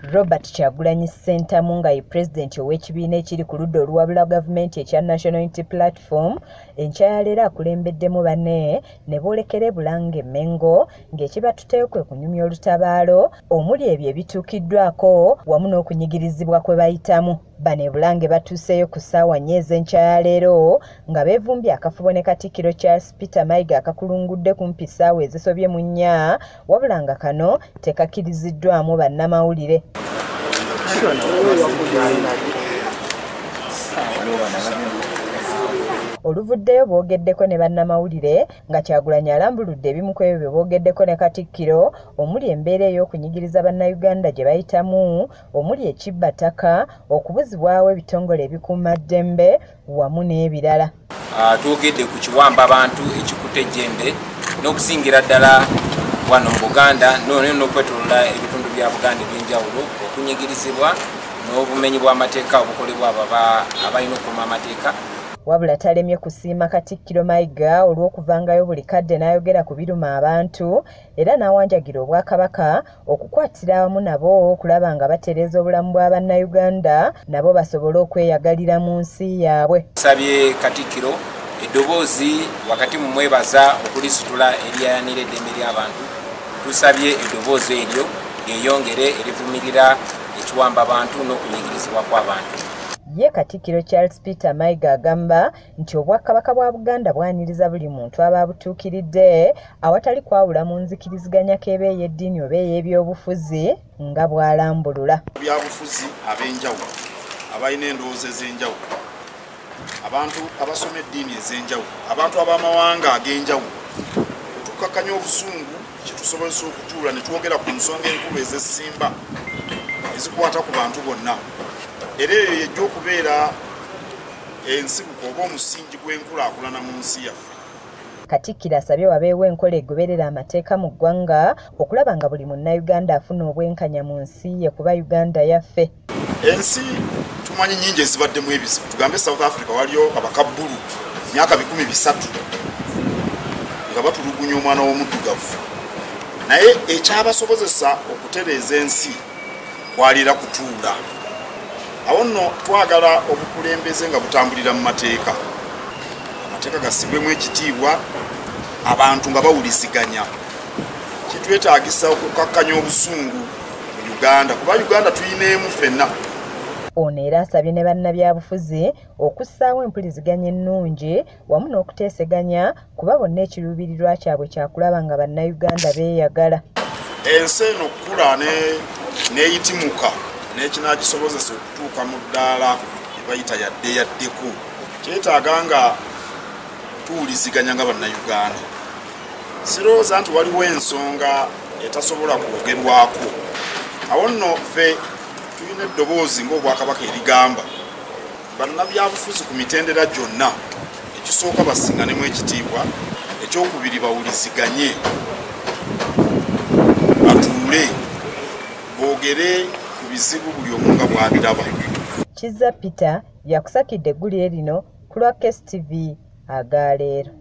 Robert Kyagulanyi Ssentamu nga ye President ow'ekibiina ekiri ku ludda oluwabula gavumenti ekya National Unity Platform enkyayaleero akulembeddemu banne ne boolekera Bulange Mengo ng'ekibatuteyo kwe kunyumya olutabaalo omuli ebyo ebituukiddwako wamu n'okunyigirizibwa kwe bayitamu. Bano Bulange batuuseyo ku ssaawa 4 ez'enkyayaleero nga beevumbye akafubo ne Katikiro Charles Peter Mayiga akakulungudde kumpi ssaawa ezisobye mu 4 wabula nga kano tekakkiriziddwamu bannamawulire. Oluvuddeyo boogeddeko ne bannamawulire nga Kyagulanyi alambuludde ebimu ku ebyo bye boogeddeko ne Katikiro omuli embeera ey'okunyigiriza bannayuganda gye bayitamu omuli ekibbataka okubuzibwawo ebitongole ebikuumaddembe wamu n'ebirala. Twogedde ku kiwamba abantu ekikutte ejjembe n'okusingira ddala wano mu Buganda n'okwetolola ebitundu bya Buganda eby'enjawulo okunyigirizibwa n'obumenyi bw'amateeka obukolebwa abalina okukuuma amateeka. Wabula talemye kusiima Katikiro Mayiga olw'okuvangayo buli kadde n'ayogera ku biruma abantu era n'awanjagira Obwakabaka okukwatira awamu nabo okulaba nga batereeza obulamu bwa bannayuganda nabo basobole okweyagalira mu nsi yaabwe. Tusabye Katikiro eddoboozi wakati mu mwebaza okulisitula eryayanira eddembe ly'abantu. Tusabye eddoboozi eryo lyeyongere erivumirira ekiwamba abantu n'okunyigirizibwa kw'abantu. Ye Katikiro Charles Peter Mayiga agamba nti Obwakabaka bwa Buganda bwaniriza buli muntu aba butuukiridde awatali kwawula mu nzikiriziganya k'eba ey'eddiini oba ey'ebyobufuzi nga bw'alambulula. Byabufuzi ab'enjawulo abalina endowooza ez'enjawulo, abantu abasoma eddiini ez'enjawulo, abantu ab'amawanga ag'enjawulo, tukakkanya obusungu kitusobozesa okutuula ne twogera ku nsonga enkulu ez'essimba ezikwata ku bantu bonna. Era eyo yejja okubeera ensibuko oba omusingi gw'enkulaakulana mu nsi yaffe. Katikiro asabye wabeewo enkola egoberera amateeka mu ggwanga okulaba nga buli munnayuganda afuna obwenkanya mu nsi ye kuba Uganda yaffe. Ensi tumanyi nnyingi ezibaddemu ebizibu. Tugambe South Africa waliyo abakabbulu myaka 300 nga batulugunya omwana w'omuddugavu. Naye ekyabasobozesa okutereeza ensi kwalira kutuula. Awo nno twagala obukulembeze nga butambulira mu mateeka. Amateeka gasibwemu ekitiibwa abantu nga bawuliziganya. Kitwetaagisa okukakkanya obusungu mu Uganda kuba Uganda tuyineemu ffenna. Ono era asabye ne bannabyabufuzi okussaawo empuliziganya ennungi wamu n'okuteeseganya kuba bonna ekiruubirirwa kyabwe kyakulaba nga bannayuganda beeyagala. Ensi eno okukula n'eyitimuka n'ekinagisobozesa okutuuka mu ddaala ebayita yaddeyaddeko kyetaaga nga tuwuliziganya nga bannayuganda. Sirowooza nti waliwo ensonga etasobola kwogerwako. Awo nno ffe tulina eddoboozi ng'Obwakabaka erigamba bannabyabufuzi ku mitendera gyonna ekisooka basinganemu ekitiibwa, ekyokubiri bawuliziganye batuule boogere ku bizibu buli omu nga bw'abiraba. Kizza Peter yakusakidde eggulire lino ku lwa KSTV agaaleero.